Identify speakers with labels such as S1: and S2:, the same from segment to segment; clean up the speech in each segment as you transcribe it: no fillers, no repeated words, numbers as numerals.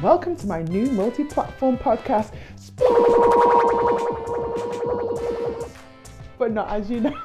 S1: Welcome to my new multi-platform podcast, but not as you know.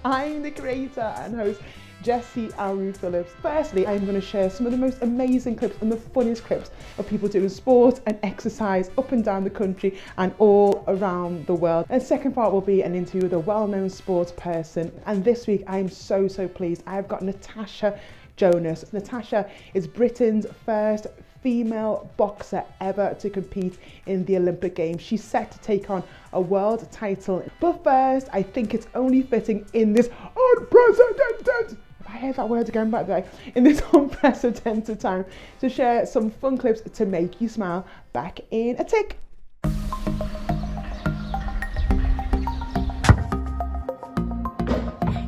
S1: I'm the creator and host, Jessie Aru Phillips. Firstly, I'm going to share some of the most amazing clips and the funniest clips of people doing sport and exercise up and down the country and all around the world. And the second part will be an interview with a well-known sports person. And this week, I'm so pleased. I've got Natasha Jonas. Natasha is Britain's first female boxer ever to compete in the Olympic Games. She's set to take on a world title. But first, I think it's only fitting in this unprecedented, I heard that word again back there, in this unprecedented time, to share some fun clips to make you smile back in a tick.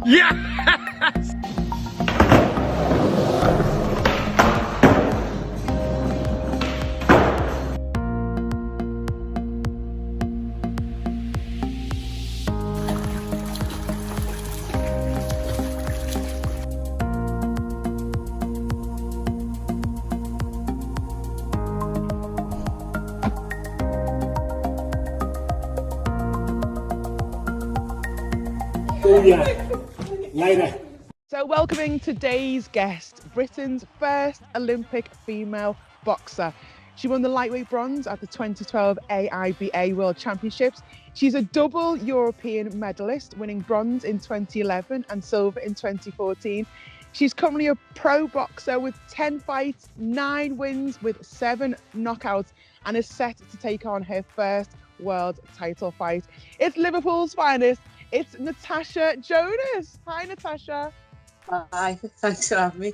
S2: Yes!
S3: Later.
S1: So welcoming today's guest, Britain's first Olympic female boxer. She won the lightweight bronze at the 2012 AIBA World Championships. She's a double European medalist, winning bronze in 2011 and silver in 2014. She's currently a pro boxer with 10 fights, 9 wins with 7 knockouts, and is set to take on her first world title fight. It's Liverpool's finest. It's Natasha Jonas. Hi, Natasha.
S4: Hi, thanks for having me.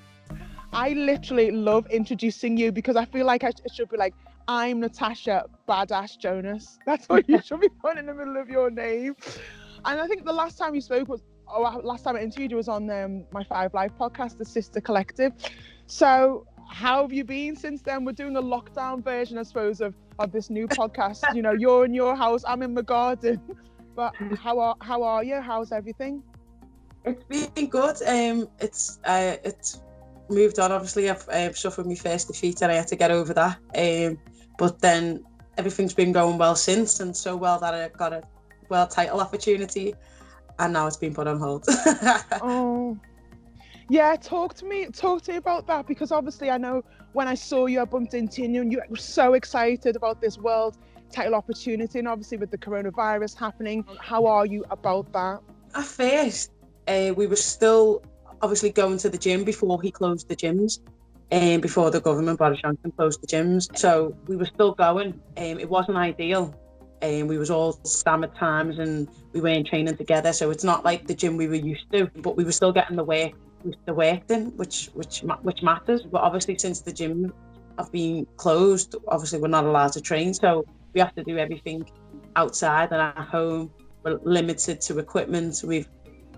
S1: I literally love introducing you because I feel like it should be like, I'm Natasha Badass Jonas. That's what you should be putting in the middle of your name. And I think the last time you spoke was, last time I interviewed you was on my 5 Live podcast, the Sister Collective. So how have you been since then? We're doing a lockdown version, I suppose, of this new podcast. You know, you're in your house, I'm in my garden. But how are you? How's everything?
S4: It's been good. It's moved on. Obviously, I've suffered my first defeat and I had to get over that. But then everything's been going well since, and so well that I got a world title opportunity, and now it's been put on hold.
S1: Oh, yeah. Talk to me about that, because obviously I know when I saw you, I bumped into you and you were so excited about this world title opportunity, and obviously with the coronavirus happening, how are you about that?
S4: At first, we were still obviously going to the gym before he closed the gyms, and before the government, Boris Johnson, closed the gyms. So we were still going. It wasn't ideal. We was all stammered times and we weren't training together. So it's not like the gym we were used to, but we were still getting the work in, which matters. But obviously since the gym have been closed, obviously we're not allowed to train. So we have to do everything outside and at home. We're limited to equipment. We've,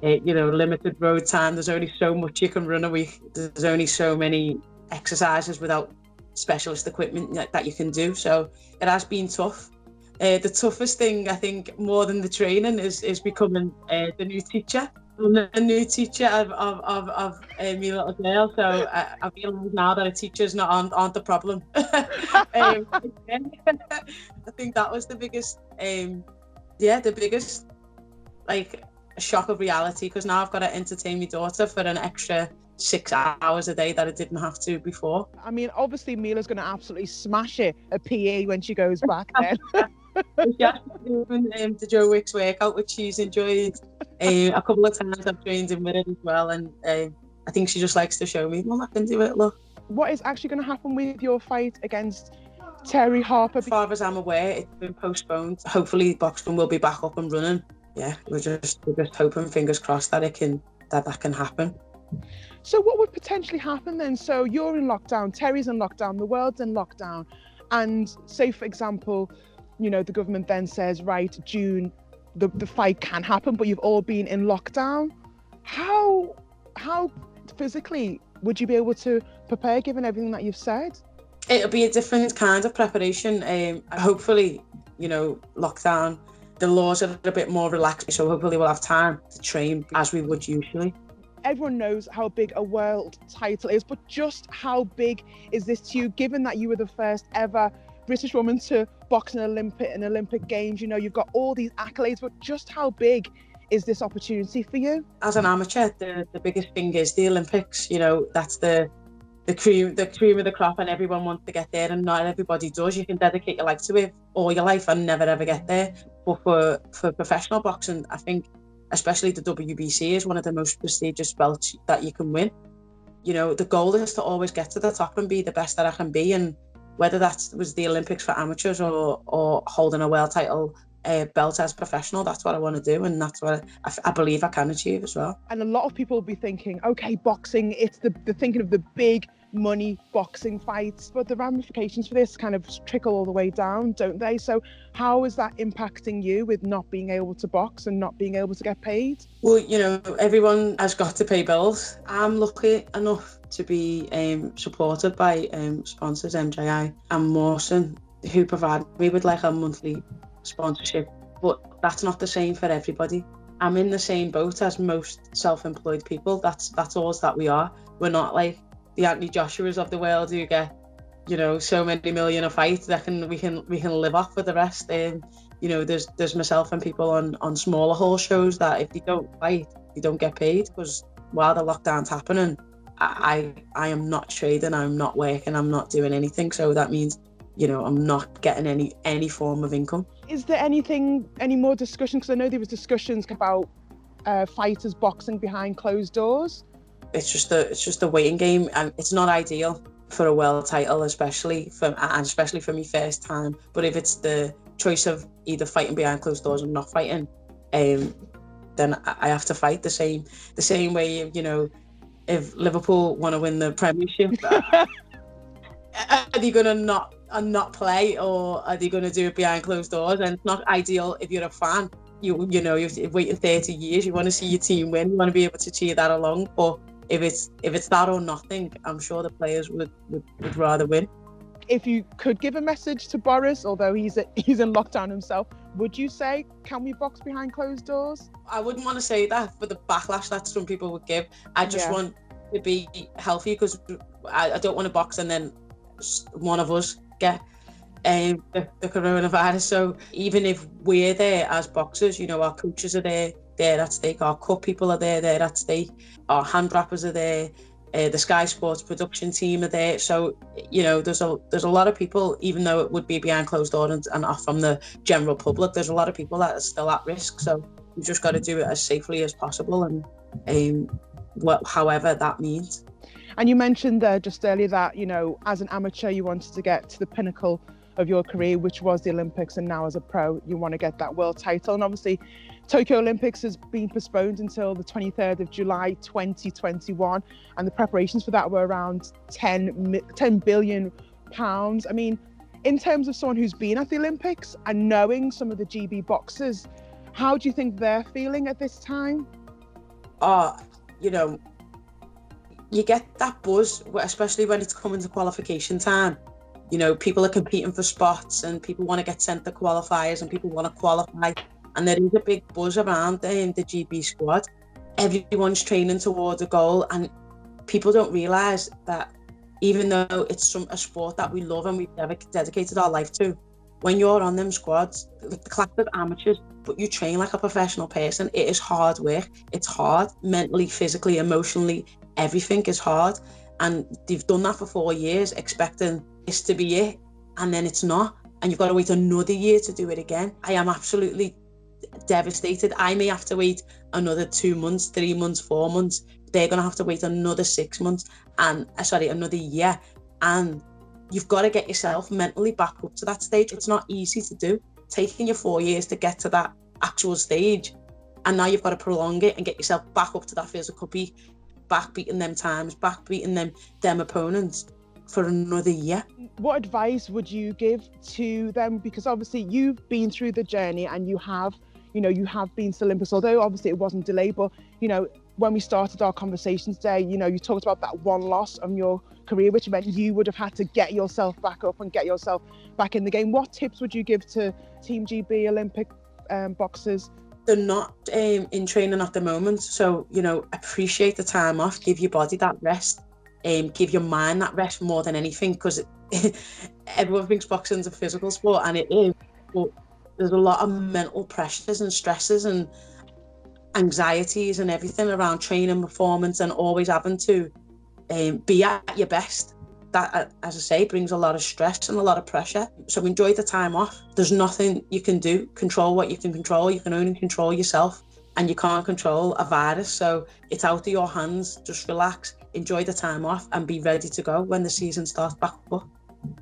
S4: limited road time. There's only so much you can run a week. There's only so many exercises without specialist equipment that you can do. So it has been tough. The toughest thing, I think, more than the training, is becoming the new teacher. I'm the new teacher of my little girl. So I realise now that a teacher's aren't the problem. I think that was the biggest, shock of reality, because now I've got to entertain my daughter for an extra 6 hours a day that I didn't have to before.
S1: I mean, obviously Mila's going to absolutely smash it at PE when she goes back then.
S4: She has been doing the Joe Wicks workout, which she's enjoyed. A couple of times I've trained in with it as well, and I think she just likes to show me, Mum, I can do it, look.
S1: What is actually going to happen with your fight against Terry Harper?
S4: As far as I'm aware, it's been postponed. Hopefully boxing will be back up and running. Yeah, we're just hoping, fingers crossed, that can happen.
S1: So what would potentially happen then? So you're in lockdown, Terry's in lockdown, the world's in lockdown, and say, for example, the government then says, right, June, the fight can happen, but you've all been in lockdown. How physically would you be able to prepare, given everything that you've said?
S4: It'll be a different kind of preparation. Hopefully, lockdown, the laws are a bit more relaxed, so hopefully we'll have time to train as we would usually.
S1: everyone knows how big a world title is, but just how big is this to you, given that you were the first ever British woman to box in an Olympic Games? You know, you've got all these accolades, but just how big is this opportunity for you?
S4: As an amateur, the biggest thing is the Olympics. You know, that's the cream of the crop, and everyone wants to get there, and not everybody does. You can dedicate your life to it all your life and never ever get there. But for professional boxing, I think especially the WBC is one of the most prestigious belts that you can win. You know, the goal is to always get to the top and be the best that I can be, and whether that was the Olympics for amateurs or holding a world title belt as professional, that's what I want to do, and that's what I believe I can achieve as well.
S1: And a lot of people will be thinking, okay, boxing, it's the thinking of the big money boxing fights, but the ramifications for this kind of trickle all the way down, don't they? So how is that impacting you with not being able to box and not being able to get paid?
S4: Well, you know, everyone has got to pay bills. I'm lucky enough to be supported by sponsors, MJI and Mawson, who provide me with like a monthly sponsorship, but that's not the same for everybody. I'm in the same boat as most self-employed people. That's all that we are. We're not like the Anthony Joshuas of the world who get, you know, so many million a fight that we can live off for the rest. You know, there's myself and people on smaller hall shows that if they don't fight, they don't get paid, because while the lockdown's happening, I am not trading, I'm not working, I'm not doing anything. So that means, you know, I'm not getting any form of income.
S1: Is there any more discussion? Because I know there was discussions about fighters boxing behind closed doors.
S4: It's just a waiting game, and it's not ideal for a world title, especially for me first time. But if it's the choice of either fighting behind closed doors or not fighting, then I have to fight the same way. You know, if Liverpool want to win the Premiership, are they going to not play, or are they going to do it behind closed doors? And it's not ideal if you're a fan. You know, you've waited 30 years. You want to see your team win. You want to be able to cheer that along. But if it's that or nothing, I'm sure the players would rather win.
S1: If you could give a message to Boris, although he's in lockdown himself, would you say, can we box behind closed doors?
S4: I wouldn't want to say that for the backlash that some people would give. I just want to be healthy, because I don't want to box and then one of us get the coronavirus. So even if we're there as boxers, you know, our coaches are there at stake, our cut people are there at stake, our hand wrappers are there, the Sky Sports production team are there. So, you know, there's a lot of people, even though it would be behind closed doors and off from the general public, there's a lot of people that are still at risk. So we've just got to do it as safely as possible, and however that means.
S1: And you mentioned just earlier that, you know, as an amateur, you wanted to get to the pinnacle of your career, which was the Olympics, and now as a pro, you want to get that world title. And obviously, Tokyo Olympics has been postponed until the 23rd of July 2021, and the preparations for that were around 10 billion pounds. I mean, in terms of someone who's been at the Olympics and knowing some of the GB boxers, how do you think they're feeling at this time?
S4: You know, you get that buzz, especially when it's coming to qualification time. You know, people are competing for spots, and people want to get sent to qualifiers, and people want to qualify. And there is a big buzz around the GB squad. Everyone's training towards a goal, and people don't realise that even though it's a sport that we love and we've dedicated our life to, when you're on them squads, the class of amateurs, but you train like a professional person, it is hard work. It's hard, mentally, physically, emotionally, everything is hard. And they've done that for 4 years, expecting this to be it, and then it's not. And you've got to wait another year to do it again. I am absolutely devastated. I may have to wait another 2 months, 3 months, 4 months. They're going to have to wait another 6 months, another year. And you've got to get yourself mentally back up to that stage. It's not easy to do. Taking you 4 years to get to that actual stage, and now you've got to prolong it and get yourself back up to that physical peak, back beating them times, back beating them opponents for another year.
S1: What advice would you give to them? Because obviously you've been through the journey, and you have been to the Olympics, although obviously it wasn't delayed. But, you know, when we started our conversation today, you know, you talked about that one loss of your career, which meant you would have had to get yourself back up and get yourself back in the game. What tips would you give to Team GB Olympic boxers?
S4: they're not in training at the moment. So, you know, appreciate the time off, give your body that rest, give your mind that rest more than anything, because everyone thinks boxing's a physical sport, and it is, but there's a lot of mental pressures and stresses and anxieties and everything around training, performance, and always having to be at your best. That, as I say, brings a lot of stress and a lot of pressure. So enjoy the time off. There's nothing you can do. Control what you can control. You can only control yourself, and you can't control a virus. So it's out of your hands. Just relax, enjoy the time off, and be ready to go when the season starts back up.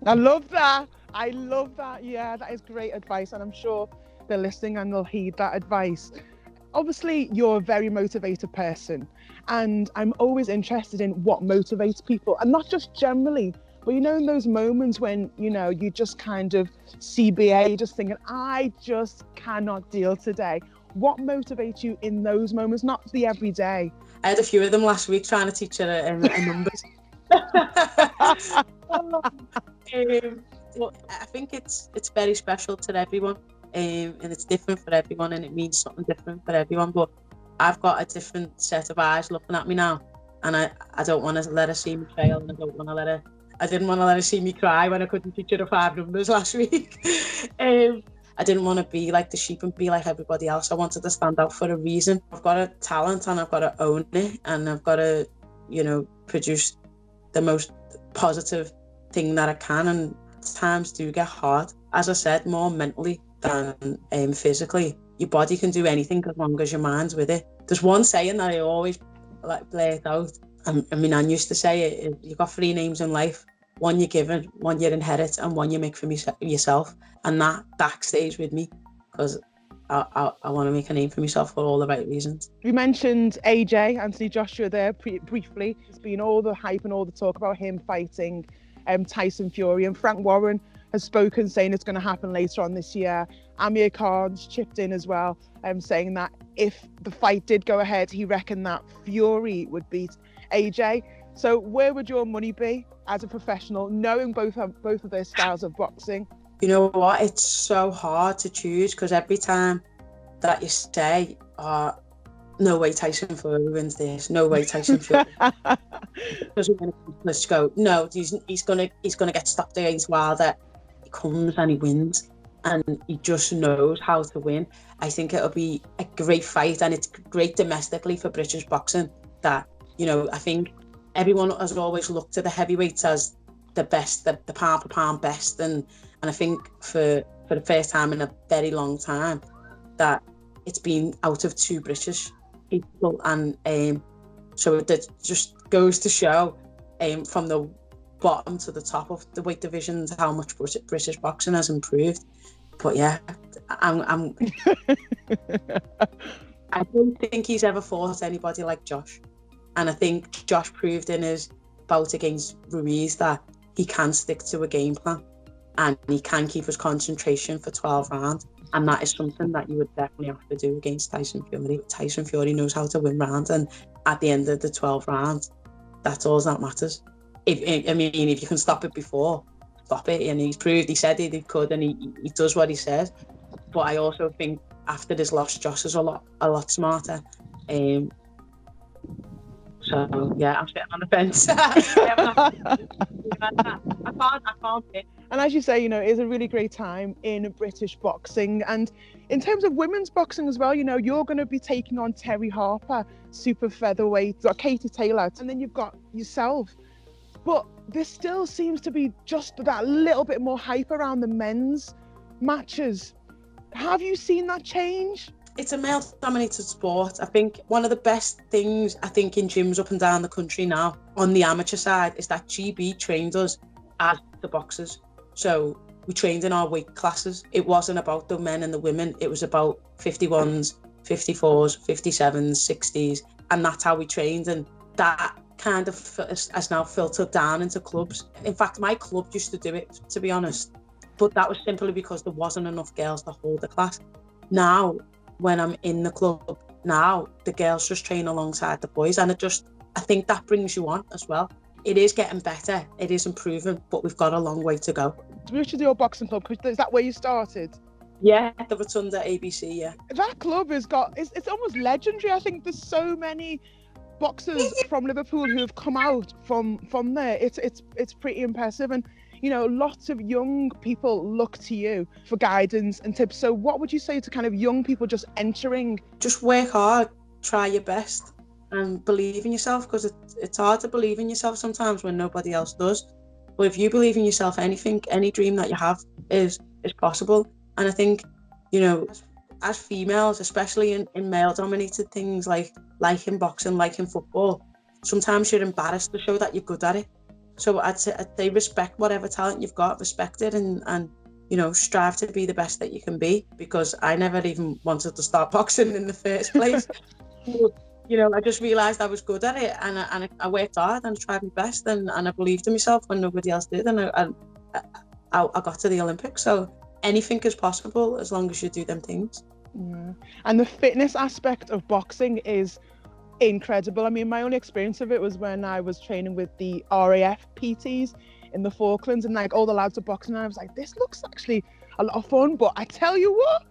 S1: I love that. I love that. Yeah, that is great advice, and I'm sure they're listening and they'll heed that advice. Obviously, you're a very motivated person, and I'm always interested in what motivates people, and not just generally, but you know, in those moments when, you know, you just kind of CBA, just thinking, I just cannot deal today. What motivates you in those moments, not the everyday?
S4: I had a few of them last week trying to teach her numbers. Well, I think it's very special to everyone, and it's different for everyone, and it means something different for everyone. But I've got a different set of eyes looking at me now, and I don't want to let her see me fail, and I didn't want to let her see me cry when I couldn't teach her the 5 numbers last week. I didn't want to be like the sheep and be like everybody else. I wanted to stand out for a reason. I've got a talent, and I've got to own it, and I've got to, you know, produce the most positive thing that I can. And times do get hard, as I said, more mentally than physically. Your body can do anything as long as your mind's with it. There's one saying that I always like blurt out. I mean, I used to say it, you've got 3 names in life: one you're given, one you inherit, and one you make for yourself. And that stays with me, because I want to make a name for myself for all the right reasons.
S1: You mentioned AJ, Anthony Joshua, there briefly. There's been all the hype and all the talk about him fighting Tyson Fury, and Frank Warren has spoken, saying it's going to happen later on this year. Amir Khan's chipped in as well, saying that if the fight did go ahead, he reckoned that Fury would beat AJ. So where would your money be as a professional, knowing both of their styles of boxing?
S4: You know what? It's so hard to choose, because every time that you say, no way Tyson Fury wins this, no way Tyson Fury doesn't win, let's go, no, he's gonna get stopped against Wilder. He comes and he wins, and he just knows how to win. I think it'll be a great fight, and it's great domestically for British boxing. That, you know, I think everyone has always looked to the heavyweights as the best, the pound for pound best, and I think for the first time in a very long time that it's been out of 2 British people, and so it just goes to show from the bottom to the top of the weight divisions how much British boxing has improved. But yeah, I'm I don't think he's ever fought anybody like Josh, and I think Josh proved in his bout against Ruiz that he can stick to a game plan, and he can keep his concentration for 12 rounds. And that is something that you would definitely have to do against Tyson Fury. Tyson Fury knows how to win rounds, and at the end of the 12 rounds, that's all that matters. If you can stop it before, stop it. And he said he could, and he does what he says. But I also think after this loss, Josh is a lot smarter. So yeah, I'm sitting on the fence. I can't pick.
S1: And as you say, you know, it is a really great time in British boxing. And in terms of women's boxing as well, you know, you're going to be taking on Terry Harper, super featherweight, you've got Katie Taylor, and then you've got yourself. But there still seems to be just that little bit more hype around the men's matches. Have you seen that change?
S4: It's a male-dominated sport. I think one of the best things, I think, in gyms up and down the country now, on the amateur side, is that GB trained us as the boxers. So we trained in our weight classes. It wasn't about the men and the women. It was about 51s, 54s, 57s, 60s. And that's how we trained. And that kind of has now filtered down into clubs. In fact, my club used to do it, to be honest. But that was simply because there wasn't enough girls to hold the class. Now, when I'm in the club, now the girls just train alongside the boys. And I think that brings you on as well. It is getting better, it is improving, but we've got a long way to go.
S1: Which is your boxing club? Is that where you started?
S4: Yeah, the Rotunda ABC, yeah.
S1: That club it's almost legendary. I think there's so many boxers from Liverpool who have come out from there. It's pretty impressive, and lots of young people look to you for guidance and tips. So what would you say to kind of young people just entering?
S4: Just work hard, try your best, and believe in yourself, because it's hard to believe in yourself sometimes when nobody else does. But if you believe in yourself, any dream that you have is possible. And I think, as females, especially in male-dominated things like in boxing, like in football, sometimes you're embarrassed to show that you're good at it. So I'd say respect whatever talent you've got, respect it, and strive to be the best that you can be, because I never even wanted to start boxing in the first place. I just realised I was good at it, and I worked hard and tried my best, and I believed in myself when nobody else did, and I got to the Olympics. So anything is possible as long as you do them things.
S1: Yeah. And the fitness aspect of boxing is incredible. I mean, my only experience of it was when I was training with the RAF PTs in the Falklands, and like all the lads are boxing, and I was like, this looks actually a lot of fun. But I tell you what,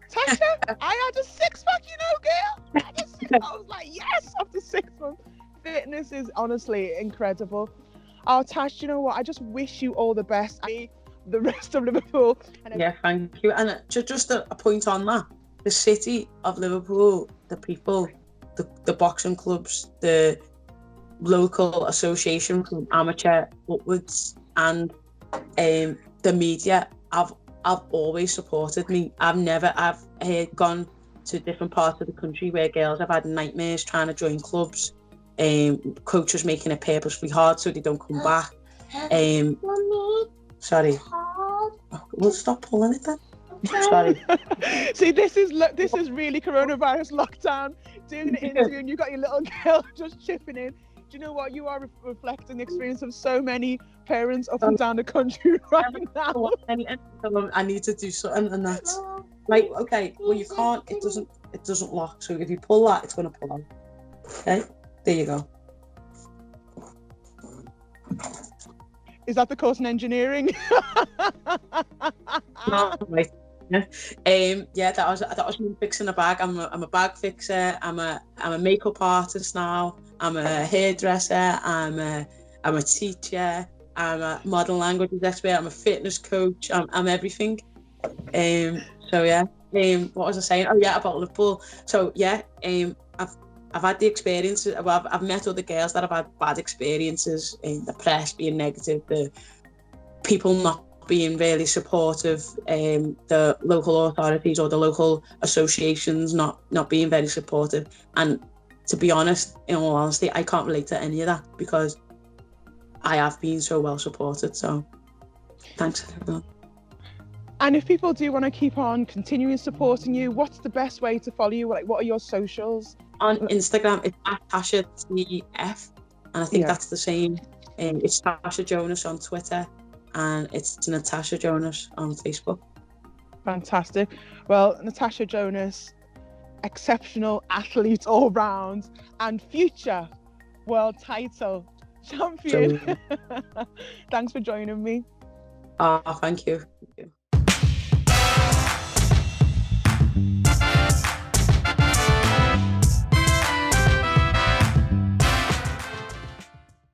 S1: Tasha, I had a six-pack, girl. I was like, yes, after 6 months. Fitness is honestly incredible. Oh, Tash, you know what? I just wish you all the best. The rest of Liverpool.
S4: Yeah, thank you. And just a point on that, the city of Liverpool, the people, the boxing clubs, the local association from amateur upwards, and the media, I've always supported me. I've gone to different parts of the country where girls have had nightmares trying to join clubs, coaches making it purposefully hard so they don't come back. Sorry. Well, stop pulling it then. Sorry.
S1: See, this is really coronavirus lockdown. Doing an interview and you got your little girl just chipping in. Do you know what? You are reflecting the experience of so many parents up and down the country right now.
S4: I need to do something, and that's like, okay, well, you can't. It doesn't lock. So if you pull that, it's going to pull out. Okay, there you go.
S1: Is that the course in engineering?
S4: No, right. Yeah, that was me fixing a bag. I'm a bag fixer. I'm a makeup artist now. I'm a hairdresser. I'm a teacher. I'm a modern languages expert. I'm a fitness coach. I'm everything. So yeah. What was I saying? Oh yeah, about Liverpool. So yeah. I've had the experience. Well, I've met other girls that have had bad experiences in the press being negative, the people not being really supportive, the local authorities or the local associations not being very supportive. And to be honest, in all honesty, I can't relate to any of that because I have been so well supported. So thanks everyone.
S1: And if people do want to keep on continuing supporting you, what's the best way to follow you? Like, what are your socials?
S4: On Instagram, it's Natasha TF, and I think that's the same. It's Natasha Jonas on Twitter, and it's Natasha Jonas on Facebook.
S1: Fantastic. Well, Natasha Jonas, exceptional athlete all round, and future world title champion. Thanks for joining me.
S4: Thank you.